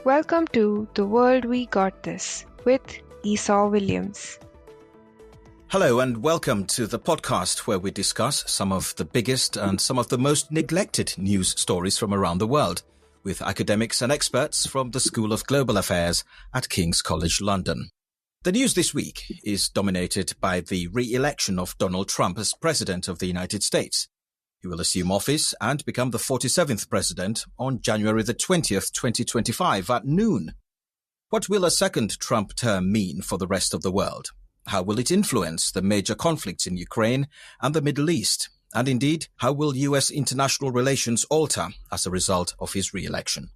Welcome to The World We Got This with Esau Williams. Hello and welcome to the podcast where we discuss some of the biggest and some of the most neglected news stories from around the world with academics and experts from the School of Global Affairs at King's College London. The news this week is dominated by the re-election of Donald Trump as President of the United States. He will assume office and become the 47th president on January the 20th, 2025 at noon. What will a second Trump term mean for the rest of the world? How will it influence the major conflicts in Ukraine and the Middle East? And indeed, how will US international relations alter as a result of his re-election?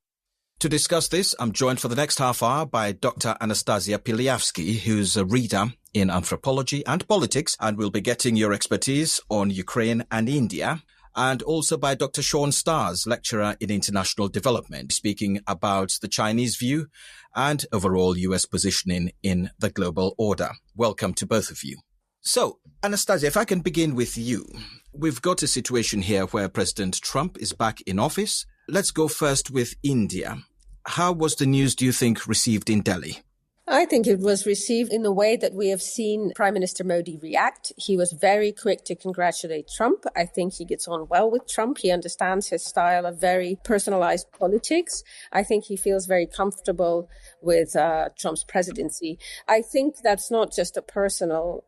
To discuss this, I'm joined for the next half hour by Dr Anastasia Piliavsky, who's a reader in anthropology and politics, and will be getting your expertise on Ukraine and India. And also by Dr. Sean Stars, lecturer in international development, speaking about the Chinese view and overall US positioning in the global order. Welcome to both of you. So, Anastasia, if I can begin with you. We've got a situation here where President Trump is back in office. Let's go first with India. How was the news, do you think, received in Delhi? I think it was received in the way that we have seen Prime Minister Modi react. He was very quick to congratulate Trump. I think he gets on well with Trump. He understands his style of very personalized politics. I think he feels very comfortable with Trump's presidency. I think that's not just a personal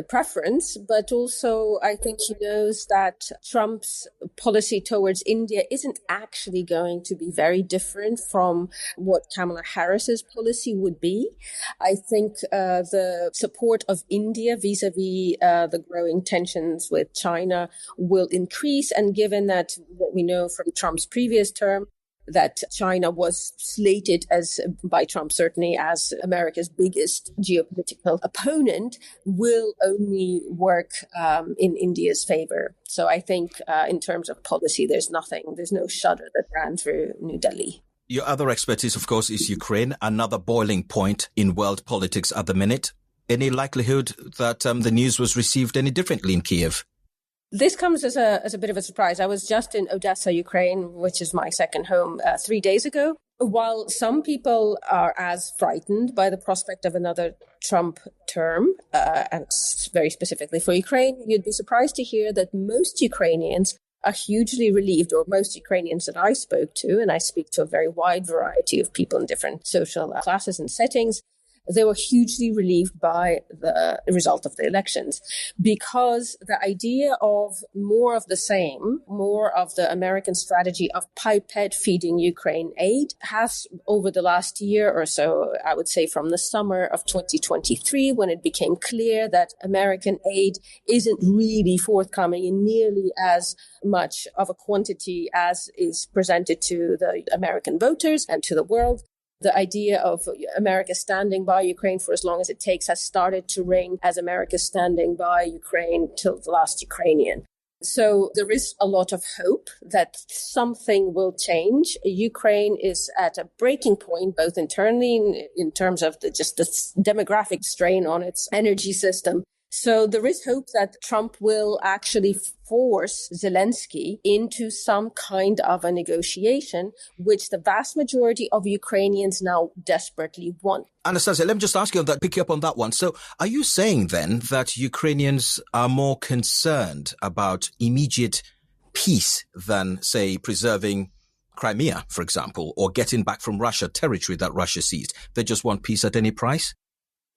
preference, but also I think he knows that Trump's policy towards India isn't actually going to be very different from what Kamala Harris's policy would be. I think the support of India vis-a-vis the growing tensions with China will increase. And given that what we know from Trump's previous term, that China was slated as, by Trump certainly, as America's biggest geopolitical opponent, will only work in India's favor. So I think in terms of policy, there's no shudder that ran through New Delhi. Your other expertise, of course, is Ukraine, another boiling point in world politics at the minute. Any likelihood that the news was received any differently in Kiev? This comes as a bit of a surprise. I was just in Odessa, Ukraine, which is my second home, 3 days ago. While some people are as frightened by the prospect of another Trump term, and very specifically for Ukraine, you'd be surprised to hear that most Ukrainians are hugely relieved, or most Ukrainians that I spoke to, and I speak to a very wide variety of people in different social classes and settings, they were hugely relieved by the result of the elections, because the idea of more of the same, more of the American strategy of pipette feeding Ukraine aid has, over the last year or so, I would say from the summer of 2023, when it became clear that American aid isn't really forthcoming in nearly as much of a quantity as is presented to the American voters and to the world. The idea of America standing by Ukraine for as long as it takes has started to ring as America standing by Ukraine till the last Ukrainian. So there is a lot of hope that something will change. Ukraine is at a breaking point, both internally in terms of the demographic strain on its energy system. So there is hope that Trump will actually force Zelensky into some kind of a negotiation, which the vast majority of Ukrainians now desperately want. Anastasia, let me just ask you on that, pick you up on that one. So are you saying then that Ukrainians are more concerned about immediate peace than, say, preserving Crimea, for example, or getting back from Russia territory that Russia seized? They just want peace at any price?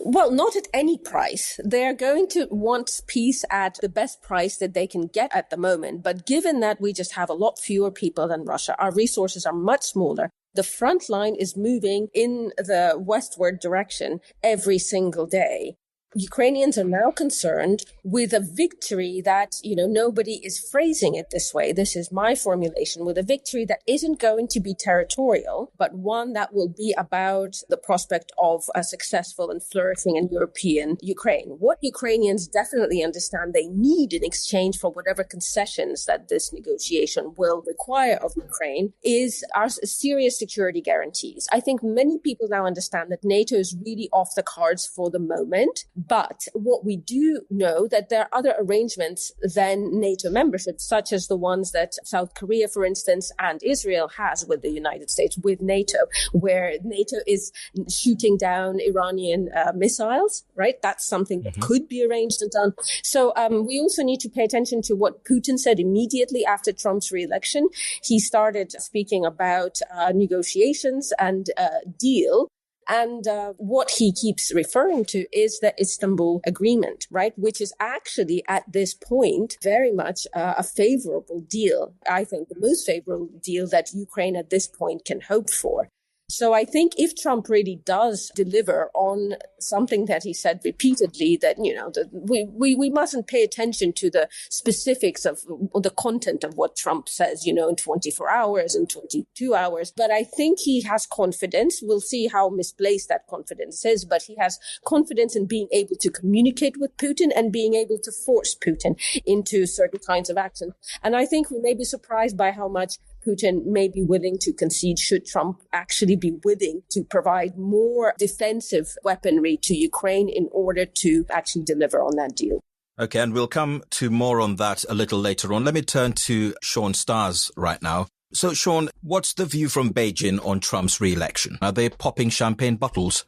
Well, not at any price. They're going to want peace at the best price that they can get at the moment. But given that we just have a lot fewer people than Russia, our resources are much smaller. The front line is moving in the westward direction every single day. Ukrainians are now concerned with a victory that, nobody is phrasing it this way. This is my formulation, with a victory that isn't going to be territorial, but one that will be about the prospect of a successful and flourishing and European Ukraine. What Ukrainians definitely understand they need in exchange for whatever concessions that this negotiation will require of Ukraine is our serious security guarantees. I think many people now understand that NATO is really off the cards for the moment, But what we do know that there are other arrangements than NATO membership, such as the ones that South Korea, for instance, and Israel has with the United States, with NATO, where NATO is shooting down Iranian missiles, right? That's something that could be arranged and done. So we also need to pay attention to what Putin said immediately after Trump's re-election. He started speaking about negotiations and deal. And what he keeps referring to is the Istanbul Agreement, right? Which is actually at this point very much a favorable deal. I think the most favorable deal that Ukraine at this point can hope for. So I think if Trump really does deliver on something that he said repeatedly, that, you know, that we mustn't pay attention to the specifics of the content of what Trump says, you know, in 24 hours and 22 hours. But I think he has confidence. We'll see how misplaced that confidence is, but he has confidence in being able to communicate with Putin and being able to force Putin into certain kinds of action. And I think we may be surprised by how much Putin may be willing to concede should Trump actually be willing to provide more defensive weaponry to Ukraine in order to actually deliver on that deal. Okay, and we'll come to more on that a little later on. Let me turn to Sean Stars right now. So, Sean, what's the view from Beijing on Trump's re-election? Are they popping champagne bottles?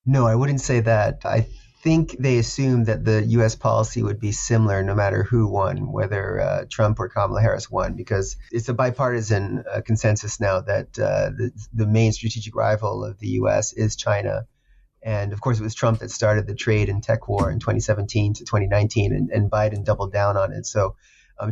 No, I wouldn't say that. I think they assumed that the U.S. policy would be similar no matter who won, whether Trump or Kamala Harris won, because it's a bipartisan consensus now that the main strategic rival of the U.S. is China. And of course, it was Trump that started the trade and tech war in 2017 to 2019, and Biden doubled down on it. So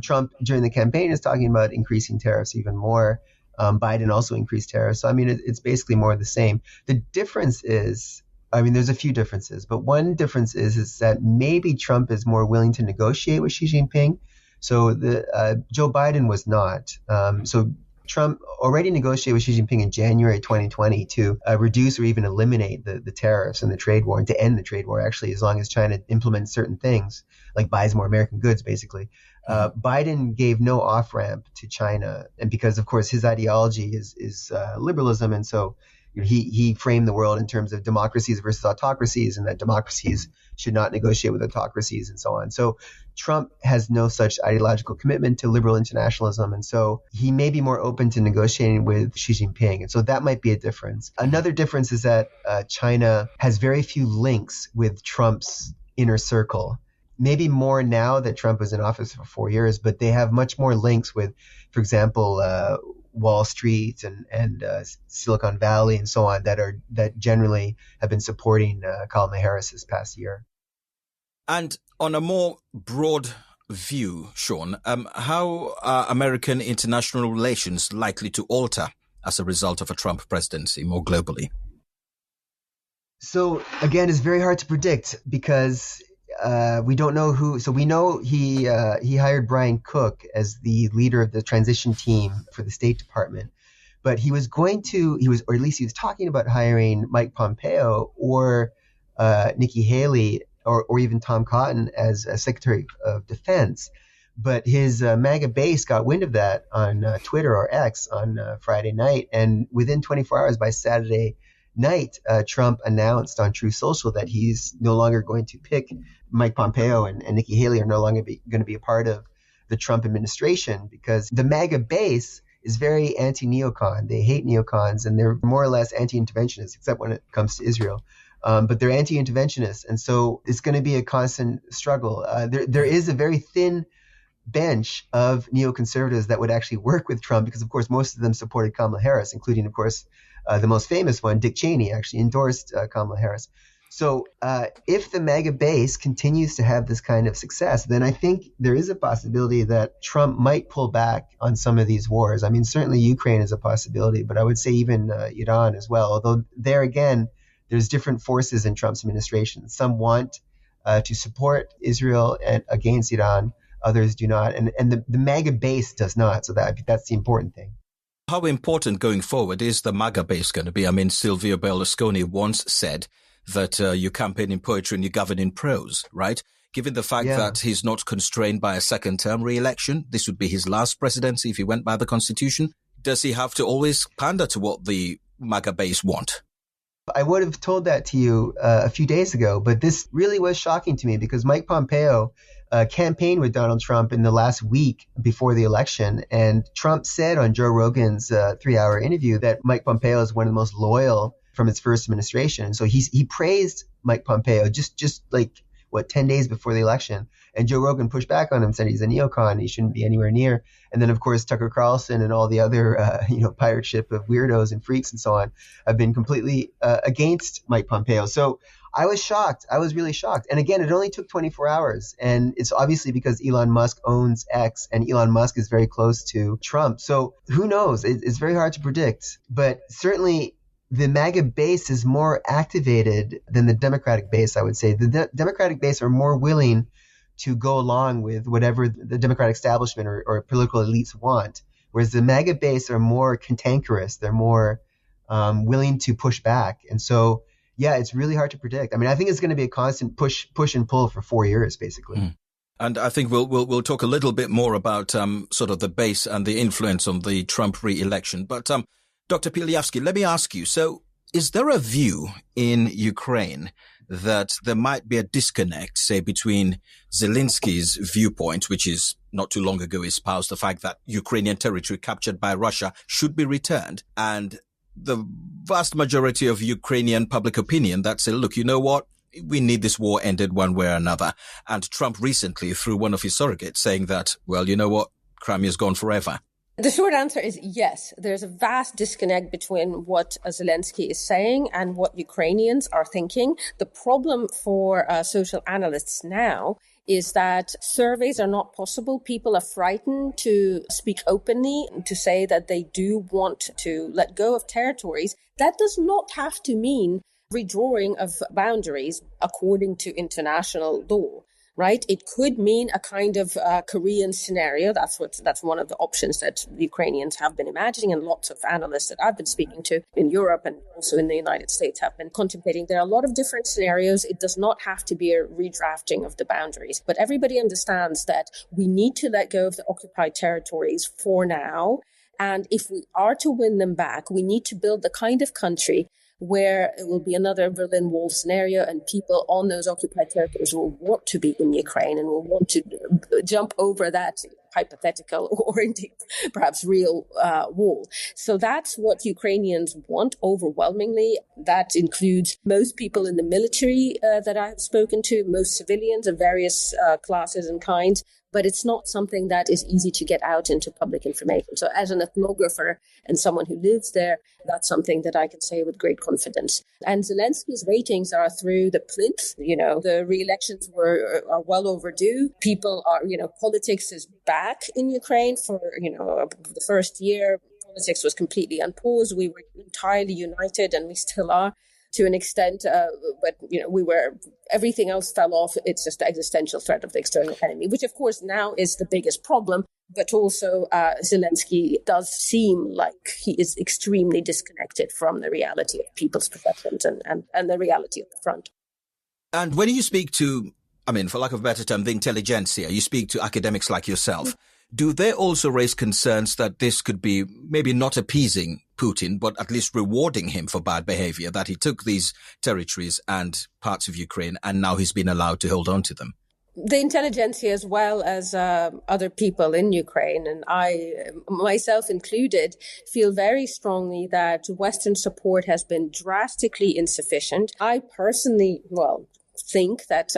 Trump, during the campaign, is talking about increasing tariffs even more. Biden also increased tariffs. So, I mean, it's basically more of the same. The difference is, I mean, there's a few differences, but one difference is that maybe Trump is more willing to negotiate with Xi Jinping. So Joe Biden was not. So Trump already negotiated with Xi Jinping in January 2020 to reduce or even eliminate the tariffs and the trade war, and to end the trade war, actually, as long as China implements certain things, like buys more American goods, basically. Biden gave no off-ramp to China, and because, of course, his ideology is liberalism, and so he framed the world in terms of democracies versus autocracies, and that democracies should not negotiate with autocracies and so on. So Trump has no such ideological commitment to liberal internationalism, and so he may be more open to negotiating with Xi Jinping. And so that might be a difference. Another difference is that China has very few links with Trump's inner circle. Maybe more now that Trump was in office for 4 years, but they have much more links with, for example, Wall Street and Silicon Valley and so on that generally have been supporting Kamala Harris this past year. And on a more broad view, Sean, how are American international relations likely to alter as a result of a Trump presidency more globally? So again, it's very hard to predict because we don't know who. So we know he hired Brian Cook as the leader of the transition team for the State Department, but he was talking about hiring Mike Pompeo or Nikki Haley or even Tom Cotton as Secretary of Defense. But his MAGA base got wind of that on Twitter or X on Friday night, and within 24 hours, by Saturday night, Trump announced on Truth Social that he's no longer going to pick Mike Pompeo, and Nikki Haley are no longer going to be a part of the Trump administration, because the MAGA base is very anti-neocon. They hate neocons, and they're more or less anti-interventionists, except when it comes to Israel. But they're anti-interventionists, and so it's going to be a constant struggle. There is a very thin bench of neoconservatives that would actually work with Trump, because, of course, most of them supported Kamala Harris, including, of course, the most famous one, Dick Cheney, actually endorsed Kamala Harris. So if the MAGA base continues to have this kind of success, then I think there is a possibility that Trump might pull back on some of these wars. I mean, certainly Ukraine is a possibility, but I would say even Iran as well. Although there again, there's different forces in Trump's administration. Some want to support Israel against Iran. Others do not. And the MAGA base does not. So that's the important thing. How important going forward is the MAGA base going to be? I mean, Silvio Berlusconi once said that you campaign in poetry and you govern in prose, right? Given the fact that he's not constrained by a second-term re-election, this would be his last presidency if he went by the Constitution. Does he have to always pander to what the MAGA base want? I would have told that to you a few days ago, but this really was shocking to me because Mike Pompeo campaigned with Donald Trump in the last week before the election. And Trump said on Joe Rogan's 3-hour interview that Mike Pompeo is one of the most loyal from his first administration. So he praised Mike Pompeo just like, 10 days before the election. And Joe Rogan pushed back on him, said he's a neocon, he shouldn't be anywhere near. And then, of course, Tucker Carlson and all the other, pirate ship of weirdos and freaks and so on have been completely against Mike Pompeo. So I was shocked. I was really shocked. And again, it only took 24 hours. And it's obviously because Elon Musk owns X and Elon Musk is very close to Trump. So who knows? It's very hard to predict. But certainly the MAGA base is more activated than the Democratic base, I would say. The Democratic base are more willing to go along with whatever the Democratic establishment or political elites want, whereas the MAGA base are more cantankerous. They're more willing to push back. And so, yeah, it's really hard to predict. I mean, I think it's going to be a constant push and pull for 4 years, basically. Mm. And I think we'll talk a little bit more about sort of the base and the influence on the Trump re-election. But Dr. Piliavsky, let me ask you, so is there a view in Ukraine that there might be a disconnect, say, between Zelensky's viewpoint, which is not too long ago espoused the fact that Ukrainian territory captured by Russia should be returned, and the vast majority of Ukrainian public opinion that say, look, you know what? We need this war ended one way or another. And Trump recently, through one of his surrogates, saying that, well, you know what? Crimea's gone forever. The short answer is yes. There's a vast disconnect between what Zelensky is saying and what Ukrainians are thinking. The problem for social analysts now is that surveys are not possible. People are frightened to speak openly, to say that they do want to let go of territories. That does not have to mean redrawing of boundaries according to international law. Right? It could mean a kind of Korean scenario. That's one of the options that the Ukrainians have been imagining, and lots of analysts that I've been speaking to in Europe and also in the United States have been contemplating. There are a lot of different scenarios. It does not have to be a redrafting of the boundaries, but everybody understands that we need to let go of the occupied territories for now. And if we are to win them back, we need to build the kind of country where it will be another Berlin Wall scenario, and people on those occupied territories will want to be in Ukraine and will want to jump over that hypothetical or indeed perhaps real wall. So that's what Ukrainians want overwhelmingly. That includes most people in the military that I've spoken to, most civilians of various classes and kinds. But it's not something that is easy to get out into public information. So as an ethnographer and someone who lives there, that's something that I can say with great confidence. And Zelensky's ratings are through the plinth. The re-elections are well overdue. People are, politics is back in Ukraine for, the first year. Politics was completely unpaused. We were entirely united, and we still are to an extent, but everything else fell off. It's just the existential threat of the external enemy, which of course now is the biggest problem. But also Zelensky does seem like he is extremely disconnected from the reality of people's perceptions and the reality of the front. And when you speak to, for lack of a better term, the intelligentsia, you speak to academics like yourself, do they also raise concerns that this could be maybe not appeasing Putin, but at least rewarding him for bad behavior, that he took these territories and parts of Ukraine and now he's been allowed to hold on to them? The intelligentsia, as well as other people in Ukraine, and I, myself included, feel very strongly that Western support has been drastically insufficient. I personally, think that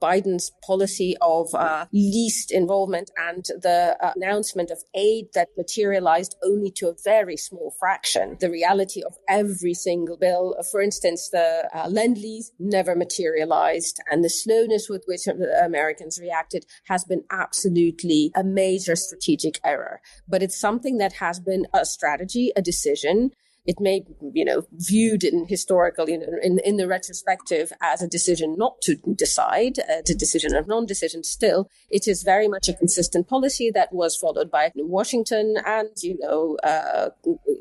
Biden's policy of least involvement and the announcement of aid that materialized only to a very small fraction, the reality of every single bill, for instance, the Lend-Lease never materialized, and the slowness with which Americans reacted has been absolutely a major strategic error. But it's something that has been a strategy, a decision. It may, viewed in historical, in the retrospective as a decision not to decide, a decision of non-decision. Still, it is very much a consistent policy that was followed by Washington and,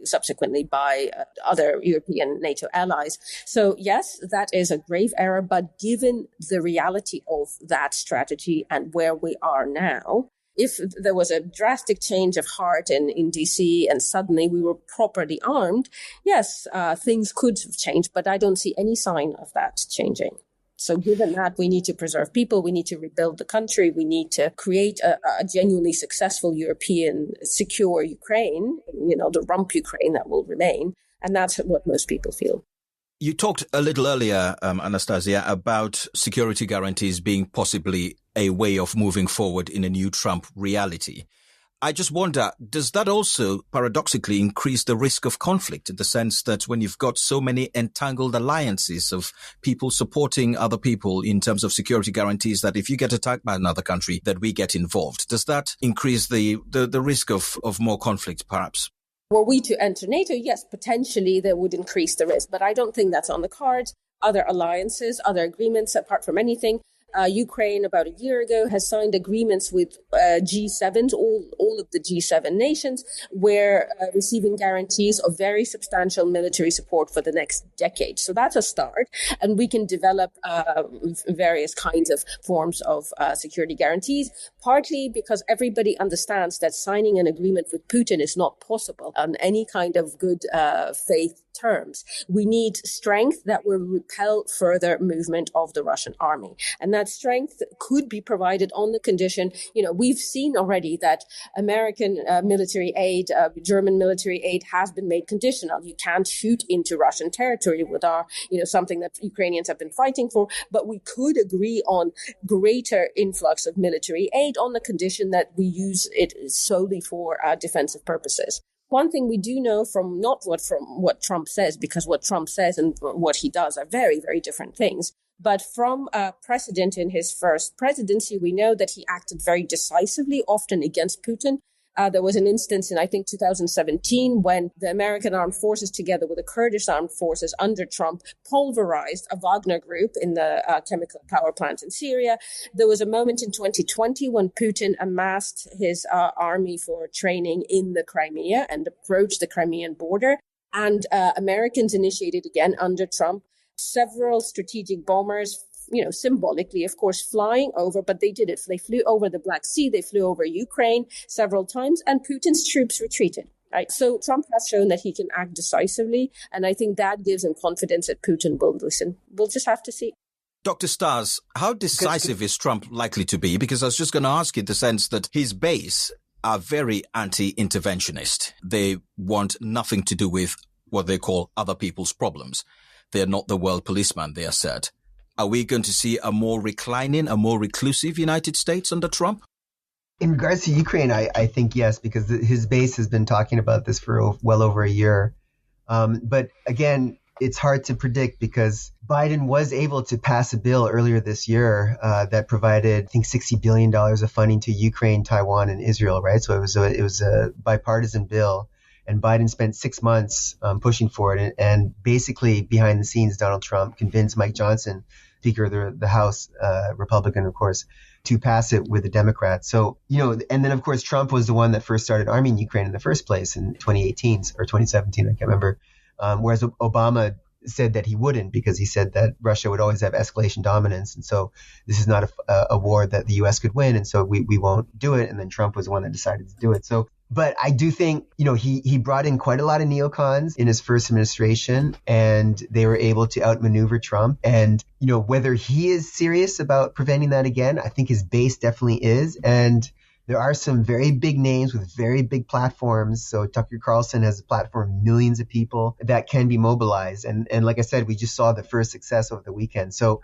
subsequently by other European NATO allies. So yes, that is a grave error. But given the reality of that strategy and where we are now, If there was a drastic change of heart in DC and suddenly we were properly armed, yes, things could have changed, but I don't see any sign of that changing. So given that, we need to preserve people, we need to rebuild the country, we need to create a genuinely successful European secure Ukraine, the rump Ukraine that will remain. And that's what most people feel. You talked a little earlier, Anastasia, about security guarantees being possibly a way of moving forward in a new Trump reality. I just wonder, does that also paradoxically increase the risk of conflict in the sense that when you've got so many entangled alliances of people supporting other people in terms of security guarantees that if you get attacked by another country, that we get involved? Does that increase the risk of more conflict, perhaps? Were we to enter NATO, yes, potentially that would increase the risk, but I don't think that's on the cards. Other alliances, other agreements, apart from anything. Ukraine, about a year ago, has signed agreements with G7s, all of the G7 nations, where receiving guarantees of very substantial military support for the next decade. So that's a start. And we can develop various kinds of forms of security guarantees, partly because everybody understands that signing an agreement with Putin is not possible on any kind of good faith terms. We need strength that will repel further movement of the Russian army. And that strength could be provided on the condition, we've seen already that American military aid, German military aid has been made conditional. You can't shoot into Russian territory with something that Ukrainians have been fighting for, but we could agree on greater influx of military aid on the condition that we use it solely for defensive purposes. One thing we do know from what Trump says, because what Trump says and what he does are very, very different things. But from precedent in his first presidency, we know that he acted very decisively, often against Putin. There was an instance in, I think, 2017 when the American armed forces, together with the Kurdish armed forces under Trump, pulverized a Wagner group in the chemical power plant in Syria. There was a moment in 2020 when Putin amassed his army for training in the Crimea and approached the Crimean border. And Americans initiated again under Trump several strategic bombers, symbolically, of course, flying over, but they did it. They flew over the Black Sea, they flew over Ukraine several times, and Putin's troops retreated. Right? So Trump has shown that he can act decisively, and I think that gives him confidence that Putin will listen. We'll just have to see. Dr. Stas, how decisive is Trump likely to be? Because I was just going to ask you the sense that his base are very anti-interventionist. They want nothing to do with what they call other people's problems. They are not the world policeman, they are said. Are we going to see a more reclining, a more reclusive United States under Trump? In regards to Ukraine, I think yes, because his base has been talking about this for well over a year. But again, it's hard to predict because Biden was able to pass a bill earlier this year that provided, I think, $60 billion of funding to Ukraine, Taiwan, and Israel, right? So it was a bipartisan bill. And Biden spent 6 months pushing for it. And basically, behind the scenes, Donald Trump convinced Mike Johnson, Speaker of the House, Republican, of course, to pass it with the Democrats. So, and then, of course, Trump was the one that first started arming Ukraine in the first place in 2018 or 2017, I can't remember. Whereas Obama said that he wouldn't because he said that Russia would always have escalation dominance. And so this is not a war that the U.S. could win. And so we won't do it. And then Trump was the one that decided to do it. So, but I do think, he brought in quite a lot of neocons in his first administration, and they were able to outmaneuver Trump. And, whether he is serious about preventing that again, I think his base definitely is. And there are some very big names with very big platforms. So Tucker Carlson has a platform of millions of people that can be mobilized. And like I said, we just saw the first success over the weekend. So,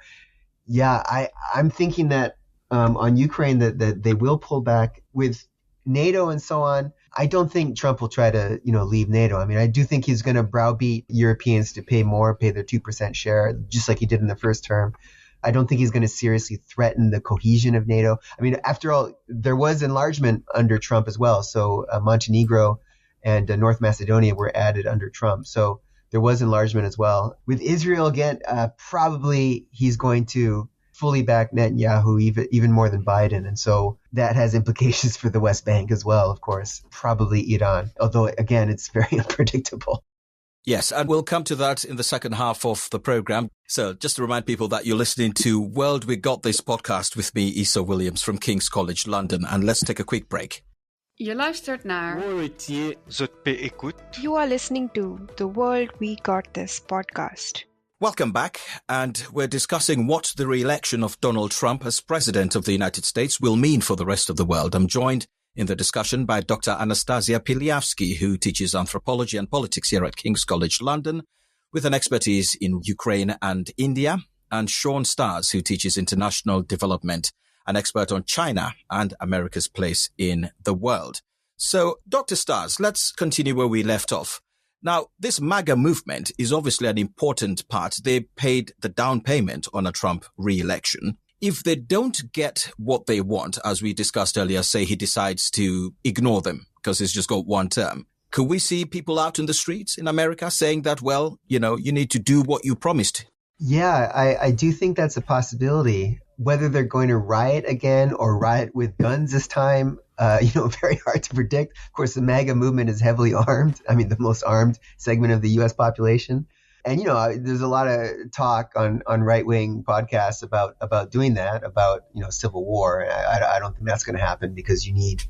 yeah, I'm thinking that on Ukraine that they will pull back with NATO and so on. I don't think Trump will try to, leave NATO. I mean, I do think he's going to browbeat Europeans to pay their 2% share, just like he did in the first term. I don't think he's going to seriously threaten the cohesion of NATO. I mean, after all, there was enlargement under Trump as well. So Montenegro and North Macedonia were added under Trump. So there was enlargement as well. With Israel, again, probably he's going to fully back Netanyahu even more than Biden. And so that has implications for the West Bank as well, of course, probably Iran. Although, again, it's very unpredictable. Yes, and we'll come to that in the second half of the program. So just to remind people that you're listening to World We Got This podcast with me, Esau Williams from King's College London. And let's take a quick break. Je luistert naar You are listening to the World We Got This podcast. Welcome back, and we're discussing what the re-election of Donald Trump as President of the United States will mean for the rest of the world. I'm joined in the discussion by Dr Anastasia Piliavsky, who teaches anthropology and politics here at King's College London, with an expertise in Ukraine and India, and Sean Stars, who teaches international development, an expert on China and America's place in the world. So, Dr. Stars, let's continue where we left off. Now, this MAGA movement is obviously an important part. They paid the down payment on a Trump re-election. If they don't get what they want, as we discussed earlier, say he decides to ignore them because he's just got one term, could we see people out in the streets in America saying that, well, you need to do what you promised? Yeah, I do think that's a possibility. Whether they're going to riot again or riot with guns this time, very hard to predict. Of course, the MAGA movement is heavily armed. I mean, the most armed segment of the U.S. population. And, there's a lot of talk on right-wing podcasts about doing that, about, civil war. I don't think that's going to happen because you need,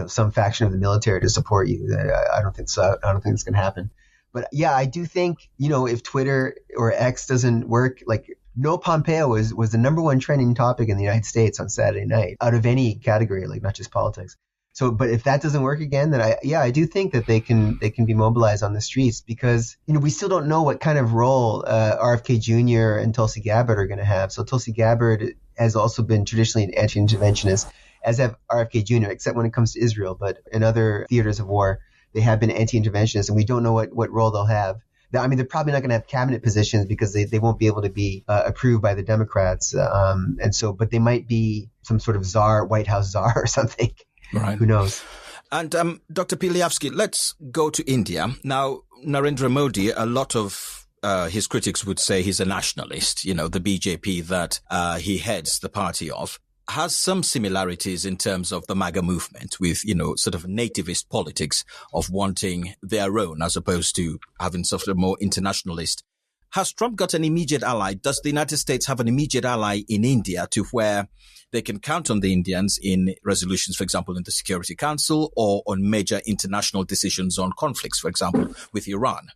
some faction of the military to support you. I don't think so. I don't think it's going to happen. But yeah, I do think, if Twitter or X doesn't work, like No Pompeo was the number one trending topic in the United States on Saturday night out of any category, like not just politics. So, but if that doesn't work again, then I do think that they can be mobilized on the streets because, we still don't know what kind of role RFK Jr. and Tulsi Gabbard are going to have. So Tulsi Gabbard has also been traditionally an anti-interventionist, as have RFK Jr., except when it comes to Israel. But in other theaters of war, they have been anti-interventionists, and we don't know what role they'll have. I mean, they're probably not going to have cabinet positions because they won't be able to be approved by the Democrats. But they might be some sort of White House czar or something. Right. Who knows? And Dr. Piliavsky, let's go to India. Now, Narendra Modi, a lot of his critics would say he's a nationalist, the BJP that he heads the party of, has some similarities in terms of the MAGA movement with, sort of nativist politics of wanting their own as opposed to having sort of more internationalist. Has Trump got an immediate ally? Does the United States have an immediate ally in India to where they can count on the Indians in resolutions, for example, in the Security Council or on major international decisions on conflicts, for example, with Iran?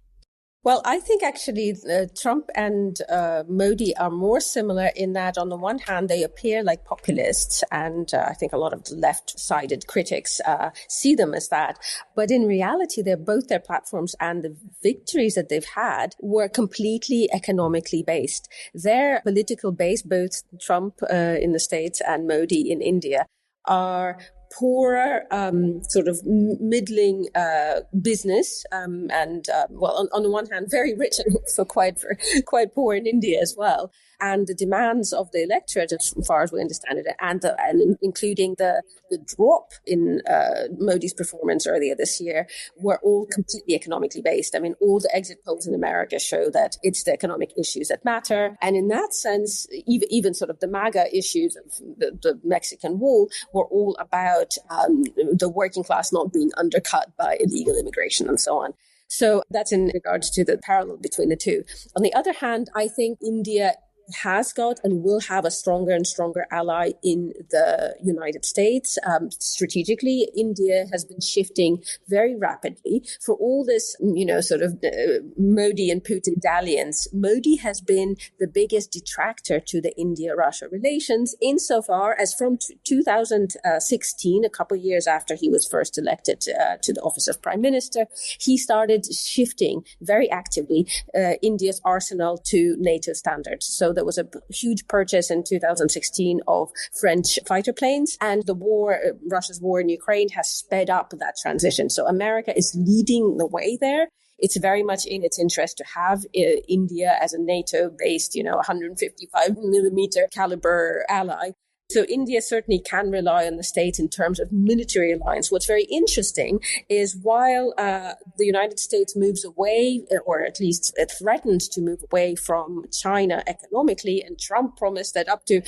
Well, I think actually Trump and Modi are more similar in that on the one hand, they appear like populists. And I think a lot of left-sided critics see them as that. But in reality, both their platforms and the victories that they've had were completely economically based. Their political base, both Trump in the States and Modi in India, are poorer, sort of middling business, and on the one hand, very rich and also quite poor in India as well. And the demands of the electorate, as far as we understand it, and including the drop in Modi's performance earlier this year, were all completely economically based. I mean, all the exit polls in America show that it's the economic issues that matter. And in that sense, even sort of the MAGA issues of the Mexican wall were all about the working class not being undercut by illegal immigration and so on. So that's in regards to the parallel between the two. On the other hand, I think India has got and will have a stronger and stronger ally in the United States. Strategically, India has been shifting very rapidly. For all this, sort of Modi and Putin dalliance, Modi has been the biggest detractor to the India-Russia relations insofar as from 2016, a couple of years after he was first elected to the office of Prime Minister, he started shifting very actively India's arsenal to NATO standards. So there was a huge purchase in 2016 of French fighter planes, and Russia's war in Ukraine has sped up that transition. So America is leading the way there. It's very much in its interest to have India as a NATO-based, 155 millimeter caliber ally. So India certainly can rely on the States in terms of military alliance. What's very interesting is while the United States moves away, or at least it threatens to move away from China economically, and Trump promised that up to,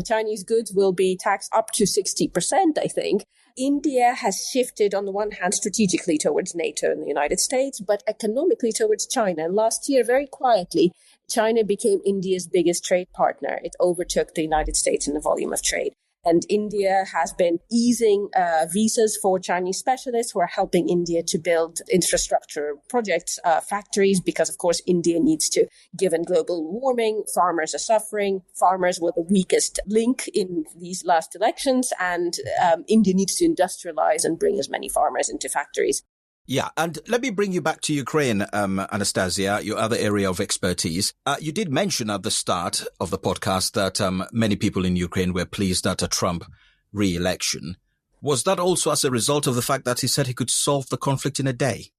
Chinese goods will be taxed up to 60%, I think. India has shifted, on the one hand, strategically towards NATO and the United States, but economically towards China. And last year, very quietly, China became India's biggest trade partner. It overtook the United States in the volume of trade. And India has been easing visas for Chinese specialists who are helping India to build infrastructure projects, factories, because, of course, India needs to, given global warming, farmers are suffering. Farmers were the weakest link in these last elections, and India needs to industrialize and bring as many farmers into factories. Yeah, and let me bring you back to Ukraine, Anastasia, your other area of expertise. You did mention at the start of the podcast that many people in Ukraine were pleased at a Trump re-election. Was that also as a result of the fact that he said he could solve the conflict in a day?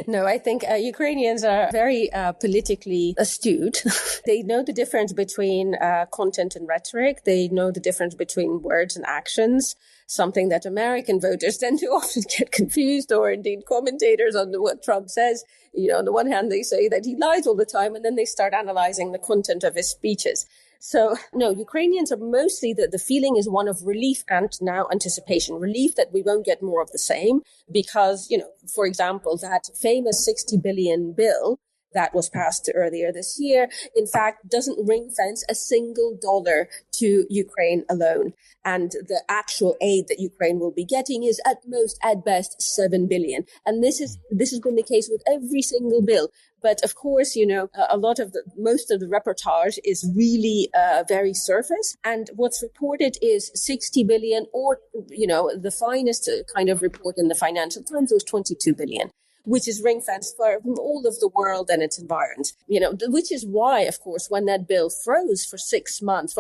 No, I think Ukrainians are very politically astute. They know the difference between content and rhetoric. They know the difference between words and actions, something that American voters tend to often get confused, or indeed commentators on what Trump says. On the one hand, they say that he lies all the time, and then they start analyzing the content of his speeches. So, no, Ukrainians are mostly, the feeling is one of relief and now anticipation. Relief that we won't get more of the same because, for example, that famous 60 billion bill that was passed earlier this year, in fact, doesn't ring fence a single dollar to Ukraine alone. And the actual aid that Ukraine will be getting is at best 7 billion. And this has been the case with every single bill. But of course, most of the reportage is really very surface. And what's reported is 60 billion, or, the finest kind of report in the Financial Times was 22 billion. Which is ring-fenced from all of the world and its environs, which is why, of course, when that bill froze for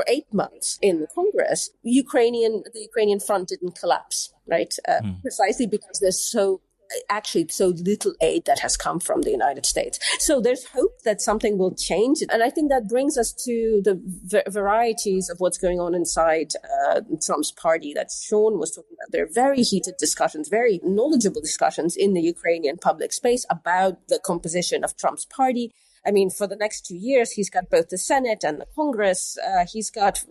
8 months in the Congress, the Ukrainian front didn't collapse, right? Precisely because there's so little aid that has come from the United States. So there's hope that something will change. And I think that brings us to the varieties of what's going on inside Trump's party that Sean was talking about. There are very heated discussions, very knowledgeable discussions in the Ukrainian public space about the composition of Trump's party. I mean, for the next 2 years, he's got both the Senate and the Congress. He's got,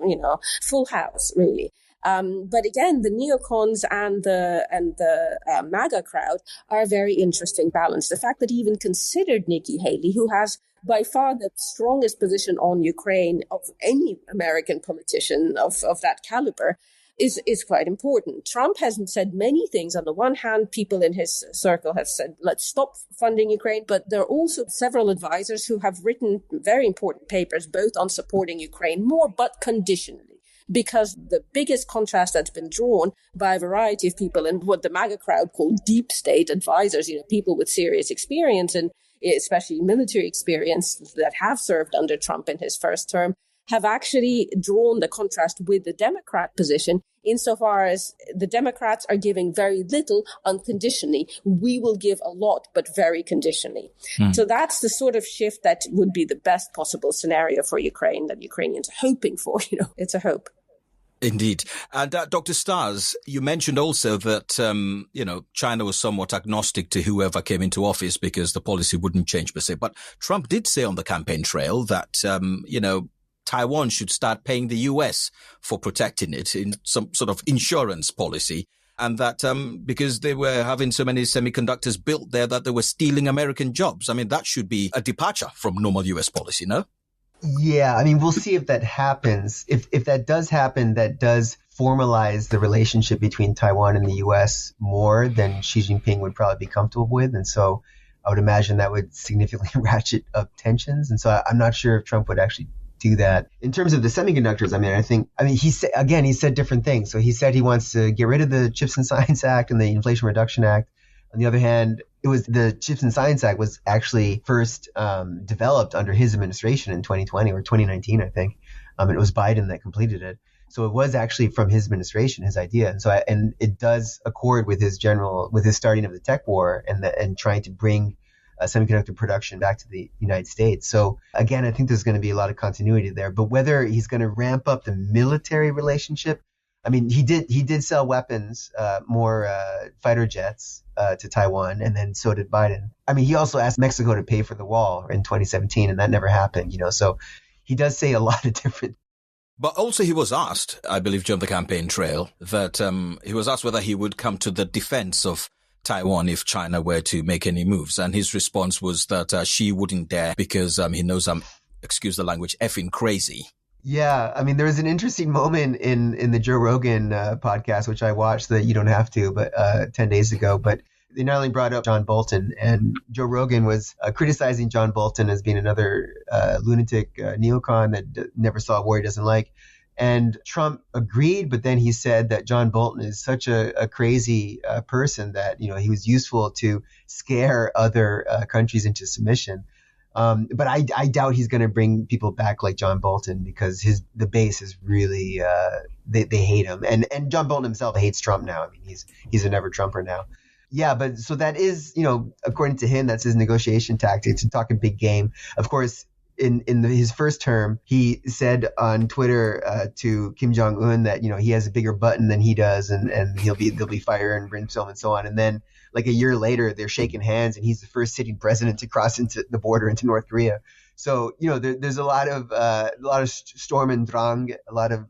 full house, really. But again, the neocons and the MAGA crowd are a very interesting balance. The fact that he even considered Nikki Haley, who has by far the strongest position on Ukraine of any American politician of that caliber, is quite important. Trump has said many things. On the one hand, people in his circle have said, let's stop funding Ukraine. But there are also several advisors who have written very important papers, both on supporting Ukraine more, but conditionally. Because the biggest contrast that's been drawn by a variety of people and what the MAGA crowd call deep state advisors, people with serious experience and especially military experience that have served under Trump in his first term, have actually drawn the contrast with the Democrat position insofar as the Democrats are giving very little unconditionally. We will give a lot, but very conditionally. So that's the sort of shift that would be the best possible scenario for Ukraine that Ukrainians are hoping for. It's a hope. Indeed. And Dr. Stars, you mentioned also that, China was somewhat agnostic to whoever came into office because the policy wouldn't change per se. But Trump did say on the campaign trail that, Taiwan should start paying the US for protecting it in some sort of insurance policy. And that because they were having so many semiconductors built there that they were stealing American jobs. I mean, that should be a departure from normal US policy, no? Yeah, I mean, we'll see if that happens. If that does happen, that does formalize the relationship between Taiwan and the U.S. more than Xi Jinping would probably be comfortable with. And so I would imagine that would significantly ratchet up tensions. And so I'm not sure if Trump would actually do that. In terms of the semiconductors, he said different things. So he said he wants to get rid of the Chips and Science Act and the Inflation Reduction Act. On the other hand, the Chips and Science Act was actually first developed under his administration in 2020 or 2019, I think. It was Biden that completed it. So it was actually from his administration, his idea. And it does accord with his starting of the tech war and trying to bring semiconductor production back to the United States. So again, I think there's going to be a lot of continuity there. But whether he's going to ramp up the military relationship, I mean, he did sell weapons, more fighter jets to Taiwan, and then so did Biden. I mean, he also asked Mexico to pay for the wall in 2017, and that never happened, So he does say a lot of different But also he was asked, I believe during the campaign trail, that he was asked whether he would come to the defense of Taiwan if China were to make any moves. And his response was that she wouldn't dare because he knows I'm, excuse the language, effing crazy. Yeah, I mean, there was an interesting moment in the Joe Rogan podcast, which I watched that you don't have to, but 10 days ago. But they not only brought up John Bolton, and Joe Rogan was criticizing John Bolton as being another lunatic neocon that never saw a war he doesn't like. And Trump agreed, but then he said that John Bolton is such a crazy person that, you know, he was useful to scare other countries into submission. But I doubt he's going to bring people back like John Bolton because the base is really they hate him, and John Bolton himself hates Trump now. I mean, he's a never Trumper now. Yeah, but so that is, you know, according to him, that's his negotiation tactic to talk a big game. Of course, in his first term, he said on Twitter to Kim Jong-un that, you know, he has a bigger button than he does, and there'll be fire and brimstone and so on. And then like a year later, they're shaking hands, and he's the first sitting president to cross into the border into North Korea. So, you know, there's a lot of storm and drang, a lot of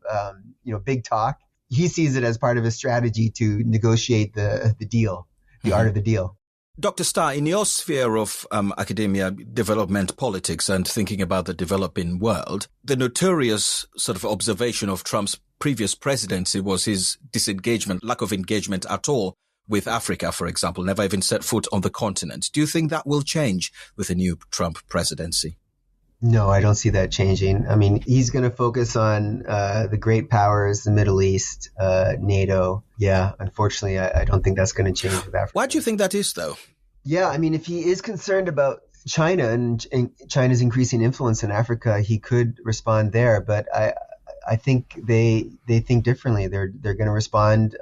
you know, big talk. He sees it as part of his strategy to negotiate the deal. The art of the deal. Dr. Starr, in your sphere of academia, development politics, and thinking about the developing world, the notorious sort of observation of Trump's previous presidency was his disengagement, lack of engagement at all with Africa, for example, never even set foot on the continent. Do you think that will change with the new Trump presidency? No, I don't see that changing. I mean, he's going to focus on the great powers, the Middle East, NATO. Yeah, unfortunately, I don't think that's going to change with Africa. Why do you think that is, though? Yeah, I mean, if he is concerned about China and China's increasing influence in Africa, he could respond there. But I think they think differently. They're going to respond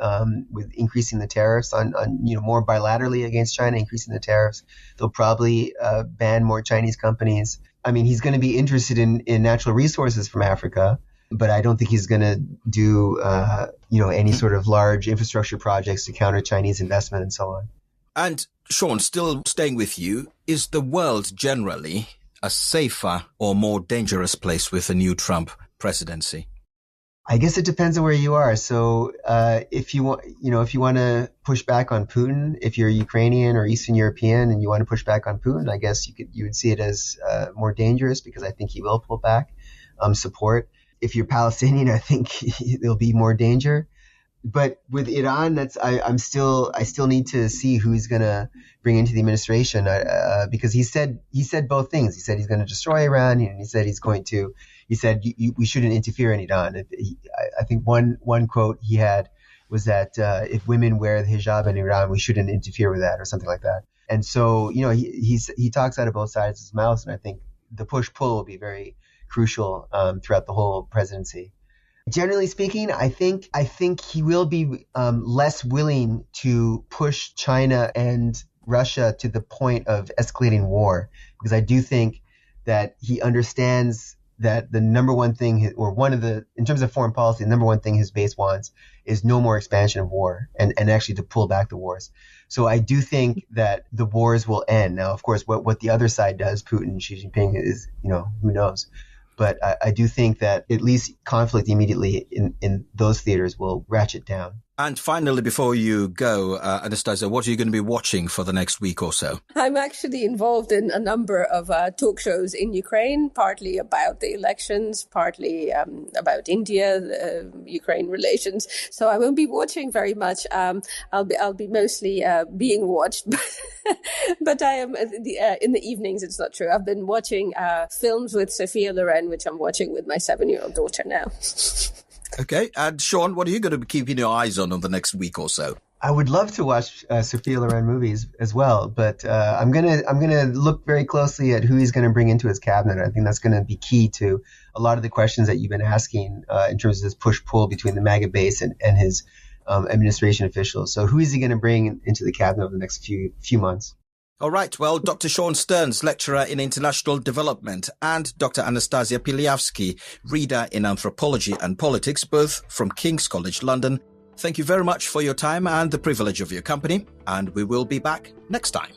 with increasing the tariffs on you know, more bilaterally against China, increasing the tariffs. They'll probably ban more Chinese companies. I mean, he's going to be interested in natural resources from Africa, but I don't think he's going to do, you know, any sort of large infrastructure projects to counter Chinese investment and so on. And Sean, still staying with you, is the world generally a safer or more dangerous place with a new Trump presidency? I guess it depends on where you are. So if you want to push back on Putin, if you're Ukrainian or Eastern European and you want to push back on Putin, I guess you would see it as more dangerous because I think he will pull back support. If you're Palestinian, I think there'll be more danger. But with Iran, I still need to see who he's going to bring into the administration because he said both things. He said he's going to destroy Iran, and he said we shouldn't interfere in Iran. I think one quote he had was that if women wear the hijab in Iran, we shouldn't interfere with that or something like that. And so, you know, he talks out of both sides of his mouth, and I think the push-pull will be very crucial throughout the whole presidency. Generally speaking, I think he will be less willing to push China and Russia to the point of escalating war, because I do think that he understands that the number one thing, in terms of foreign policy, the number one thing his base wants is no more expansion of war and actually to pull back the wars. So I do think that the wars will end. Now, of course, what the other side does, Putin, Xi Jinping, is, you know, who knows? But I do think that at least conflict immediately in those theaters will ratchet down. And finally, before you go, Anastasia, what are you going to be watching for the next week or so? I'm actually involved in a number of talk shows in Ukraine, partly about the elections, partly about India, Ukraine relations. So I won't be watching very much. I'll be mostly being watched. But I am in the evenings. It's not true. I've been watching films with Sophia Loren, which I'm watching with my 7-year-old daughter now. Okay. And Sean, what are you going to be keeping your eyes on the next week or so? I would love to watch Sophia Loren movies as well, but I'm gonna look very closely at who he's going to bring into his cabinet. I think that's going to be key to a lot of the questions that you've been asking in terms of this push-pull between the MAGA base and his administration officials. So who is he going to bring into the cabinet over the next few months? All right. Well, Dr. Sean Stearns, lecturer in international development, and Dr. Anastasia Piliavsky, reader in anthropology and politics, both from King's College London. Thank you very much for your time and the privilege of your company, and we will be back next time.